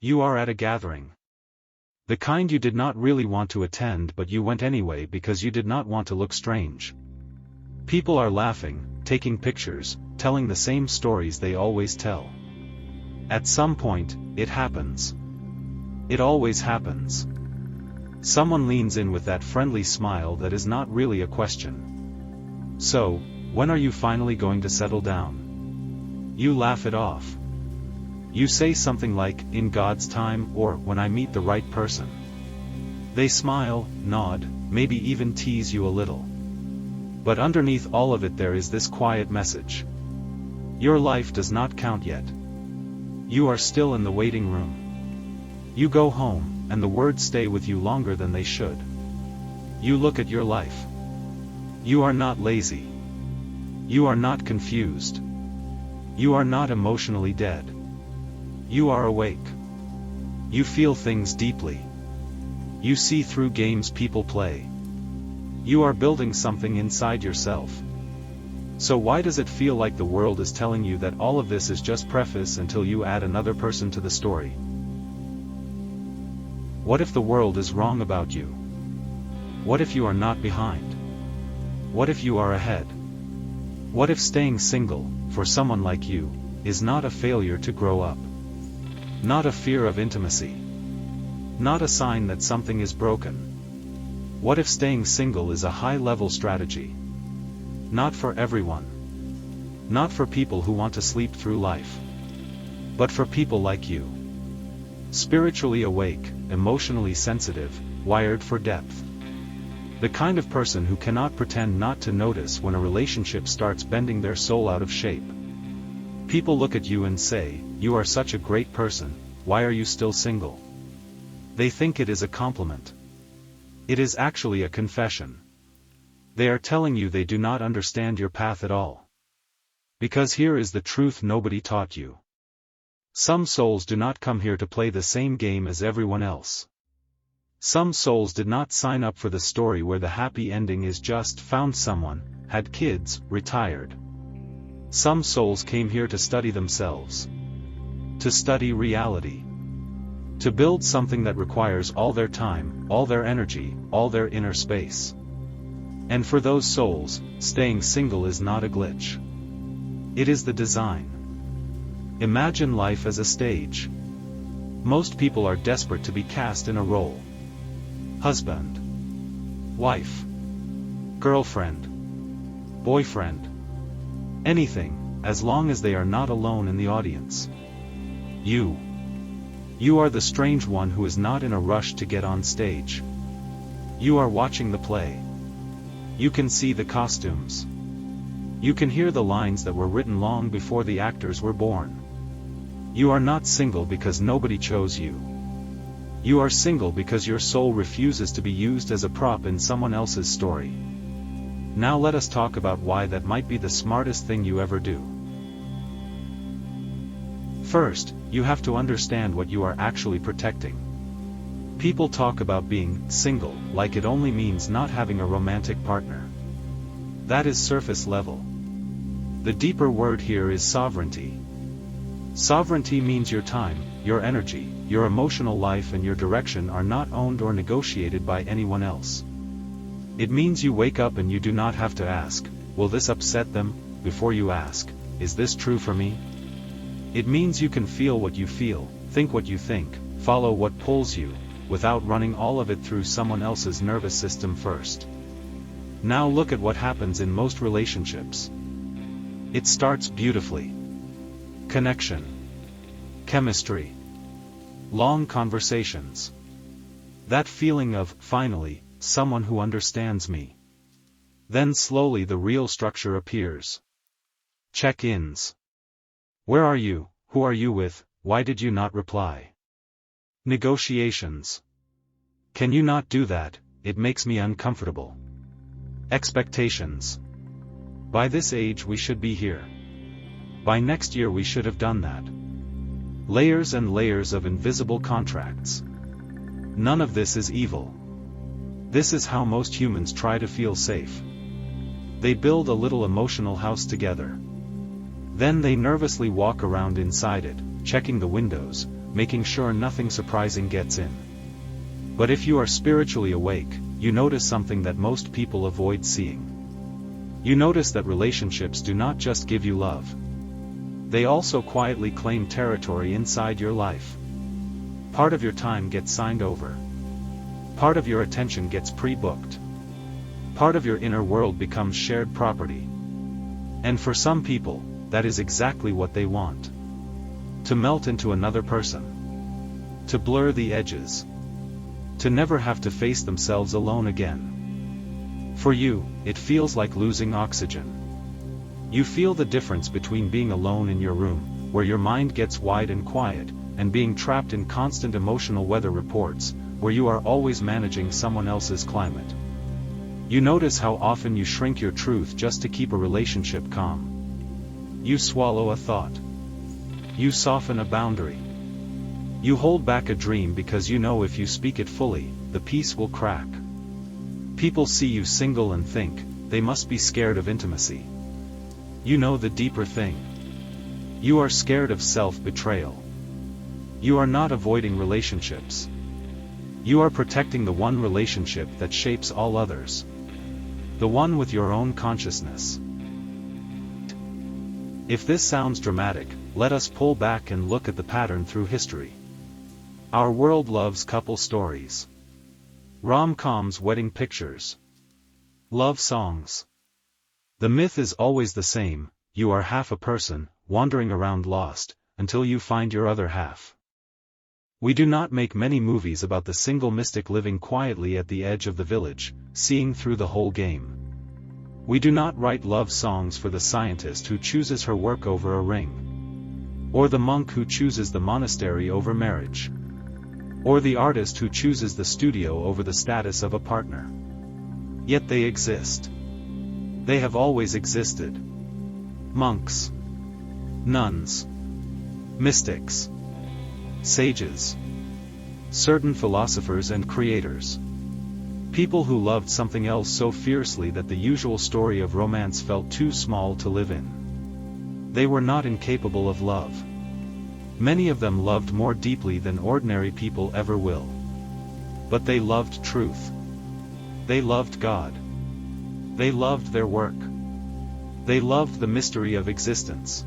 You are at a gathering. The kind you did not really want to attend, but you went anyway because you did not want to look strange. People are laughing, taking pictures, telling the same stories they always tell. At some point, it happens. It always happens. Someone leans in with that friendly smile that is not really a question. So, when are you finally going to settle down? You laugh it off. You say something like, in God's time, or when I meet the right person. They smile, nod, maybe even tease you a little. But underneath all of it there is this quiet message. Your life does not count yet. You are still in the waiting room. You go home, and the words stay with you longer than they should. You look at your life. You are not lazy. You are not confused. You are not emotionally dead. You are awake. You feel things deeply. You see through games people play. You are building something inside yourself. So why does it feel like the world is telling you that all of this is just preface until you add another person to the story? What if the world is wrong about you? What if you are not behind? What if you are ahead? What if staying single, for someone like you, is not a failure to grow up? Not a fear of intimacy. Not a sign that something is broken. What if staying single is a high-level strategy? Not for everyone. Not for people who want to sleep through life. But for people like you. Spiritually awake, emotionally sensitive, wired for depth. The kind of person who cannot pretend not to notice when a relationship starts bending their soul out of shape. People look at you and say, you are such a great person, why are you still single? They think it is a compliment. It is actually a confession. They are telling you they do not understand your path at all. Because here is the truth nobody taught you. Some souls do not come here to play the same game as everyone else. Some souls did not sign up for the story where the happy ending is just found someone, had kids, retired. Some souls came here to study themselves. To study reality. To build something that requires all their time, all their energy, all their inner space. And for those souls, staying single is not a glitch. It is the design. Imagine life as a stage. Most people are desperate to be cast in a role. Husband. Wife. Girlfriend. Boyfriend. Anything, as long as they are not alone in the audience. You. You are the strange one who is not in a rush to get on stage. You are watching the play. You can see the costumes. You can hear the lines that were written long before the actors were born. You are not single because nobody chose you. You are single because your soul refuses to be used as a prop in someone else's story. Now let us talk about why that might be the smartest thing you ever do. First, you have to understand what you are actually protecting. People talk about being single like it only means not having a romantic partner. That is surface level. The deeper word here is sovereignty. Sovereignty means your time, your energy, your emotional life and your direction are not owned or negotiated by anyone else. It means you wake up and you do not have to ask, will this upset them, before you ask, is this true for me? It means you can feel what you feel, think what you think, follow what pulls you, without running all of it through someone else's nervous system first. Now look at what happens in most relationships. It starts beautifully. Connection. Chemistry. Long conversations. That feeling of, finally, someone who understands me. Then slowly the real structure appears. Check-ins. Where are you? Who are you with? Why did you not reply? Negotiations. Can you not do that? It makes me uncomfortable. Expectations. By this age we should be here. By next year we should have done that. Layers and layers of invisible contracts. None of this is evil. This is how most humans try to feel safe. They build a little emotional house together. Then they nervously walk around inside it, checking the windows, making sure nothing surprising gets in. But if you are spiritually awake, you notice something that most people avoid seeing. You notice that relationships do not just give you love. They also quietly claim territory inside your life. Part of your time gets signed over. Part of your attention gets pre-booked. Part of your inner world becomes shared property. And for some people, that is exactly what they want. To melt into another person. To blur the edges. To never have to face themselves alone again. For you, it feels like losing oxygen. You feel the difference between being alone in your room, where your mind gets wide and quiet, and being trapped in constant emotional weather reports, where you are always managing someone else's climate. You notice how often you shrink your truth just to keep a relationship calm. You swallow a thought. You soften a boundary. You hold back a dream because you know if you speak it fully, the peace will crack. People see you single and think, they must be scared of intimacy. You know the deeper thing. You are scared of self-betrayal. You are not avoiding relationships. You are protecting the one relationship that shapes all others. The one with your own consciousness. If this sounds dramatic, let us pull back and look at the pattern through history. Our world loves couple stories. Rom-coms, wedding pictures. Love songs. The myth is always the same: you are half a person, wandering around lost, until you find your other half. We do not make many movies about the single mystic living quietly at the edge of the village, seeing through the whole game. We do not write love songs for the scientist who chooses her work over a ring. Or the monk who chooses the monastery over marriage. Or the artist who chooses the studio over the status of a partner. Yet they exist. They have always existed. Monks. Nuns. Mystics. Sages. Certain philosophers and creators. People who loved something else so fiercely that the usual story of romance felt too small to live in. They were not incapable of love. Many of them loved more deeply than ordinary people ever will. But they loved truth. They loved God. They loved their work. They loved the mystery of existence.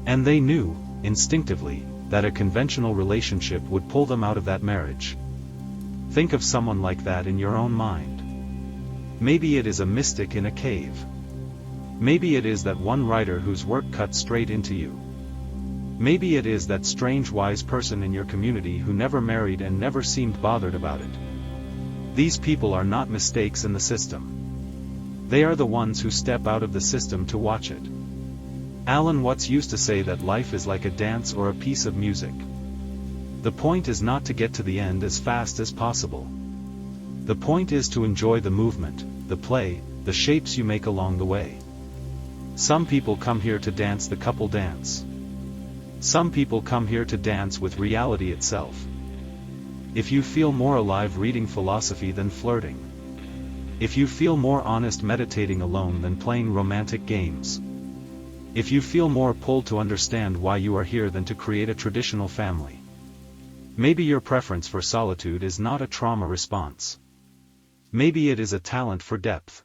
And they knew, instinctively, that a conventional relationship would pull them out of that marriage. Think of someone like that in your own mind. Maybe it is a mystic in a cave. Maybe it is that one writer whose work cut straight into you. Maybe it is that strange wise person in your community who never married and never seemed bothered about it. These people are not mistakes in the system. They are the ones who step out of the system to watch it. Alan Watts used to say that life is like a dance or a piece of music. The point is not to get to the end as fast as possible. The point is to enjoy the movement, the play, the shapes you make along the way. Some people come here to dance the couple dance. Some people come here to dance with reality itself. If you feel more alive reading philosophy than flirting. If you feel more honest meditating alone than playing romantic games. If you feel more pulled to understand why you are here than to create a traditional family. Maybe your preference for solitude is not a trauma response. Maybe it is a talent for depth.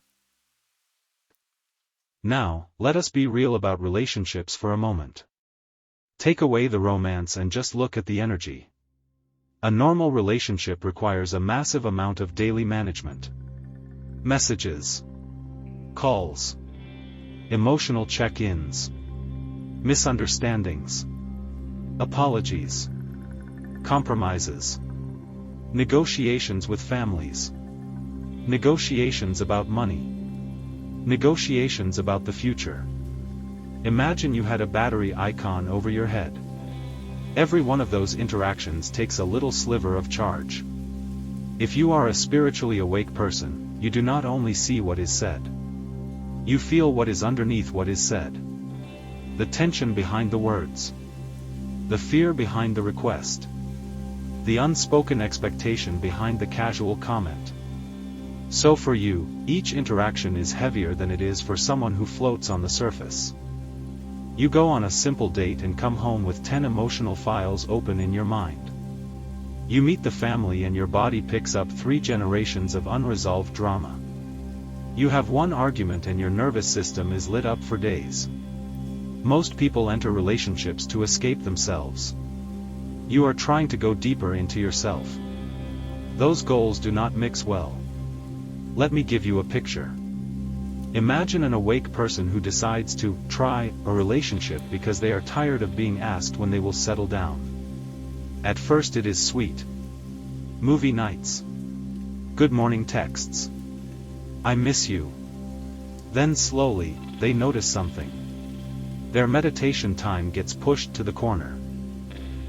Now, let us be real about relationships for a moment. Take away the romance and just look at the energy. A normal relationship requires a massive amount of daily management. Messages. Calls. Emotional check-ins. Misunderstandings. Apologies. Compromises. Negotiations with families. Negotiations about money. Negotiations about the future. Imagine you had a battery icon over your head. Every one of those interactions takes a little sliver of charge. If you are a spiritually awake person, you do not only see what is said. You feel what is underneath what is said. The tension behind the words. The fear behind the request. The unspoken expectation behind the casual comment. So for you, each interaction is heavier than it is for someone who floats on the surface. You go on a simple date and come home with 10 emotional files open in your mind. You meet the family and your body picks up 3 generations of unresolved drama. You have one argument and your nervous system is lit up for days. Most people enter relationships to escape themselves. You are trying to go deeper into yourself. Those goals do not mix well. Let me give you a picture. Imagine an awake person who decides to try a relationship because they are tired of being asked when they will settle down. At first it is sweet. Movie nights. Good morning texts. I miss you. Then slowly, they notice something. Their meditation time gets pushed to the corner.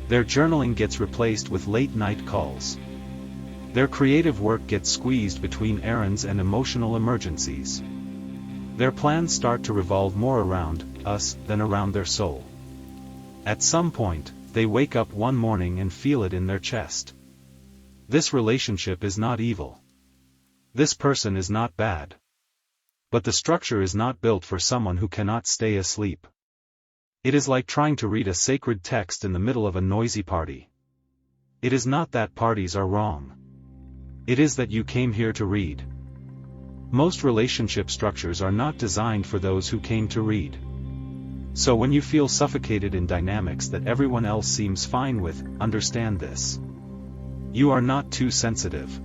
Their journaling gets replaced with late-night calls. Their creative work gets squeezed between errands and emotional emergencies. Their plans start to revolve more around us than around their soul. At some point, they wake up one morning and feel it in their chest. This relationship is not evil. This person is not bad. But the structure is not built for someone who cannot stay asleep. It is like trying to read a sacred text in the middle of a noisy party. It is not that parties are wrong. It is that you came here to read. Most relationship structures are not designed for those who came to read. So when you feel suffocated in dynamics that everyone else seems fine with, understand this. You are not too sensitive.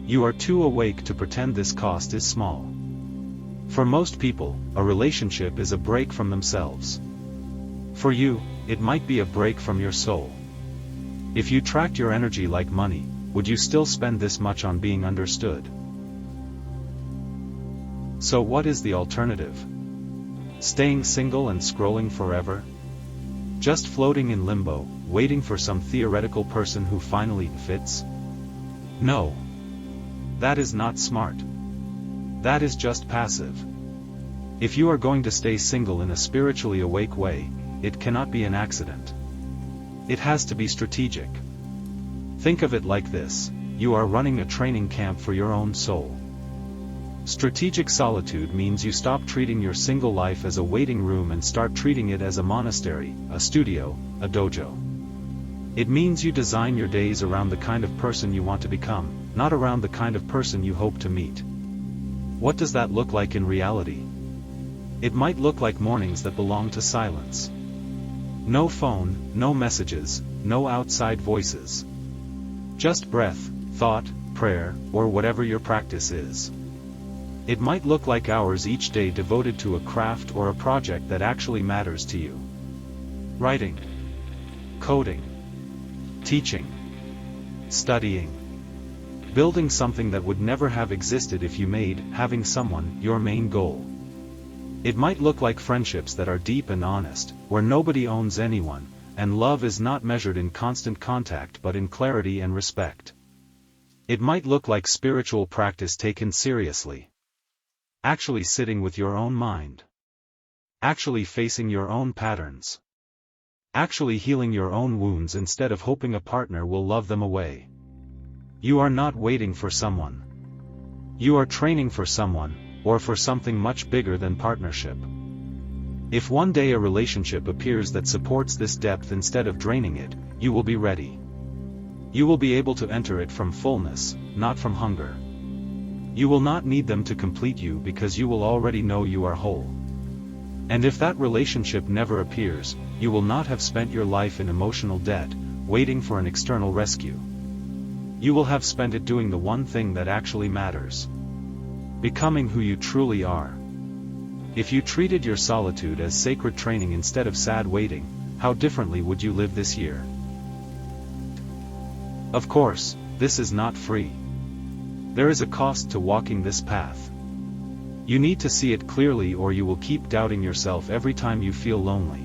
You are too awake to pretend this cost is small. For most people, a relationship is a break from themselves. For you, it might be a break from your soul. If you tracked your energy like money, would you still spend this much on being understood? So what is the alternative? Staying single and scrolling forever? Just floating in limbo, waiting for some theoretical person who finally fits? No. That is not smart. That is just passive. If you are going to stay single in a spiritually awake way, it cannot be an accident. It has to be strategic. Think of it like this: you are running a training camp for your own soul. Strategic solitude means you stop treating your single life as a waiting room and start treating it as a monastery, a studio, a dojo. It means you design your days around the kind of person you want to become, not around the kind of person you hope to meet. What does that look like in reality? It might look like mornings that belong to silence. No phone, no messages, no outside voices. Just breath, thought, prayer, or whatever your practice is. It might look like hours each day devoted to a craft or a project that actually matters to you. Writing, coding, teaching, studying, building something that would never have existed if you made having someone your main goal. It might look like friendships that are deep and honest, where nobody owns anyone, and love is not measured in constant contact but in clarity and respect. It might look like spiritual practice taken seriously. Actually sitting with your own mind. Actually facing your own patterns. Actually healing your own wounds instead of hoping a partner will love them away. You are not waiting for someone. You are training for someone, or for something much bigger than partnership. If one day a relationship appears that supports this depth instead of draining it, you will be ready. You will be able to enter it from fullness, not from hunger. You will not need them to complete you because you will already know you are whole. And if that relationship never appears, you will not have spent your life in emotional debt, waiting for an external rescue. You will have spent it doing the one thing that actually matters. Becoming who you truly are. If you treated your solitude as sacred training instead of sad waiting, how differently would you live this year? Of course, this is not free. There is a cost to walking this path. You need to see it clearly or you will keep doubting yourself every time you feel lonely.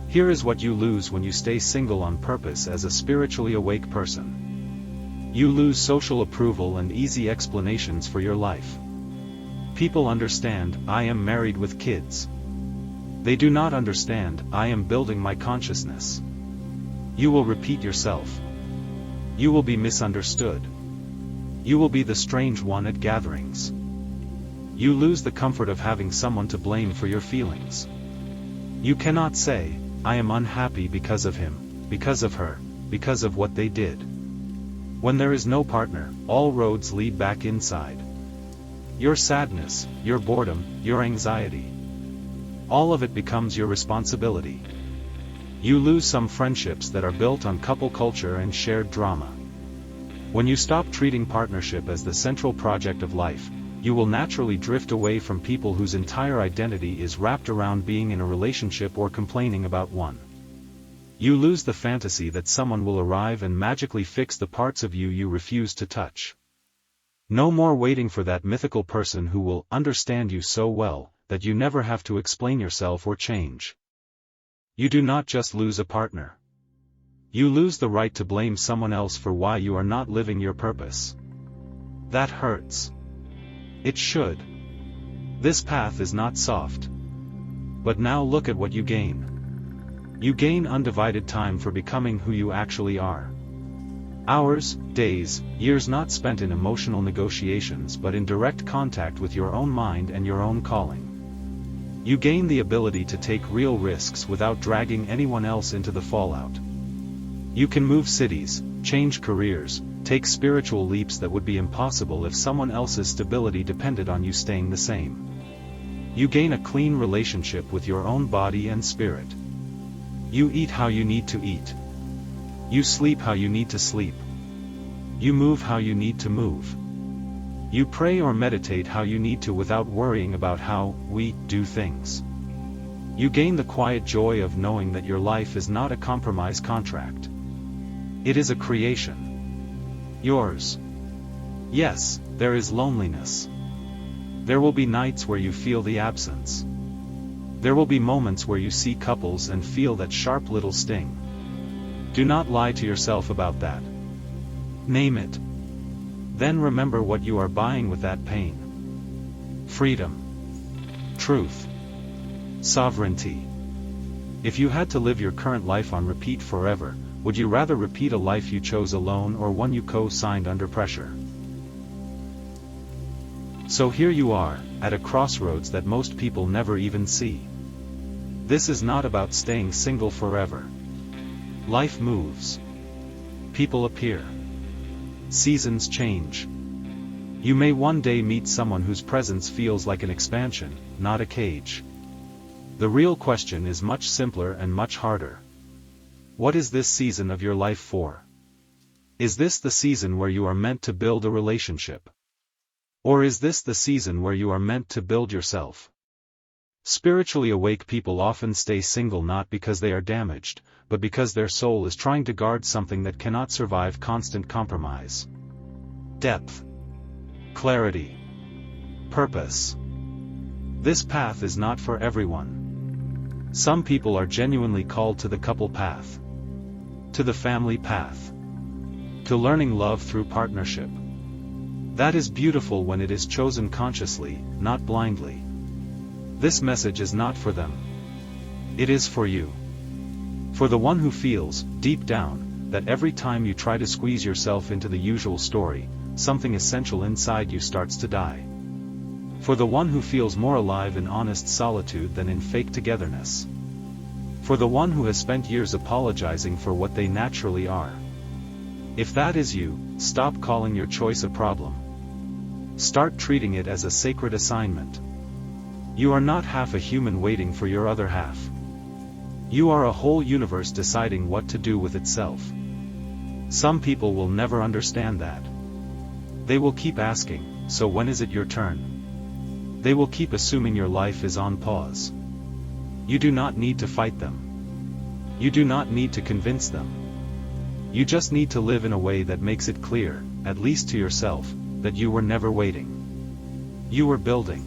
Here is what you lose when you stay single on purpose as a spiritually awake person. You lose social approval and easy explanations for your life. People understand, I am married with kids. They do not understand, I am building my consciousness. You will repeat yourself. You will be misunderstood. You will be the strange one at gatherings. You lose the comfort of having someone to blame for your feelings. You cannot say, I am unhappy because of him, because of her, because of what they did. When there is no partner, all roads lead back inside. Your sadness, your boredom, your anxiety. All of it becomes your responsibility. You lose some friendships that are built on couple culture and shared drama. When you stop treating partnership as the central project of life, you will naturally drift away from people whose entire identity is wrapped around being in a relationship or complaining about one. You lose the fantasy that someone will arrive and magically fix the parts of you you refuse to touch. No more waiting for that mythical person who will understand you so well that you never have to explain yourself or change. You do not just lose a partner. You lose the right to blame someone else for why you are not living your purpose. That hurts. It should. This path is not soft. But now look at what you gain. You gain undivided time for becoming who you actually are. Hours, days, years not spent in emotional negotiations but in direct contact with your own mind and your own calling. You gain the ability to take real risks without dragging anyone else into the fallout. You can move cities, change careers, take spiritual leaps that would be impossible if someone else's stability depended on you staying the same. You gain a clean relationship with your own body and spirit. You eat how you need to eat. You sleep how you need to sleep. You move how you need to move. You pray or meditate how you need to without worrying about how we do things. You gain the quiet joy of knowing that your life is not a compromise contract. It is a creation. Yours. Yes, there is loneliness. There will be nights where you feel the absence. There will be moments where you see couples and feel that sharp little sting. Do not lie to yourself about that. Name it. Then remember what you are buying with that pain. Freedom. Truth. Sovereignty. If you had to live your current life on repeat forever, would you rather repeat a life you chose alone or one you co-signed under pressure? So here you are, at a crossroads that most people never even see. This is not about staying single forever. Life moves. People appear. Seasons change. You may one day meet someone whose presence feels like an expansion, not a cage. The real question is much simpler and much harder. What is this season of your life for? Is this the season where you are meant to build a relationship? Or is this the season where you are meant to build yourself? Spiritually awake people often stay single not because they are damaged, but because their soul is trying to guard something that cannot survive constant compromise. Depth. Clarity. Purpose. This path is not for everyone. Some people are genuinely called to the couple path. To the family path. To learning love through partnership. That is beautiful when it is chosen consciously, not blindly. This message is not for them. It is for you. For the one who feels, deep down, that every time you try to squeeze yourself into the usual story, something essential inside you starts to die. For the one who feels more alive in honest solitude than in fake togetherness. For the one who has spent years apologizing for what they naturally are. If that is you, stop calling your choice a problem. Start treating it as a sacred assignment. You are not half a human waiting for your other half. You are a whole universe deciding what to do with itself. Some people will never understand that. They will keep asking, so when is it your turn? They will keep assuming your life is on pause. You do not need to fight them. You do not need to convince them. You just need to live in a way that makes it clear, at least to yourself, that you were never waiting. You were building.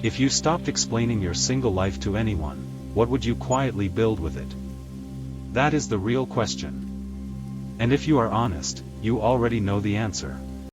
If you stopped explaining your single life to anyone, what would you quietly build with it? That is the real question. And if you are honest, you already know the answer.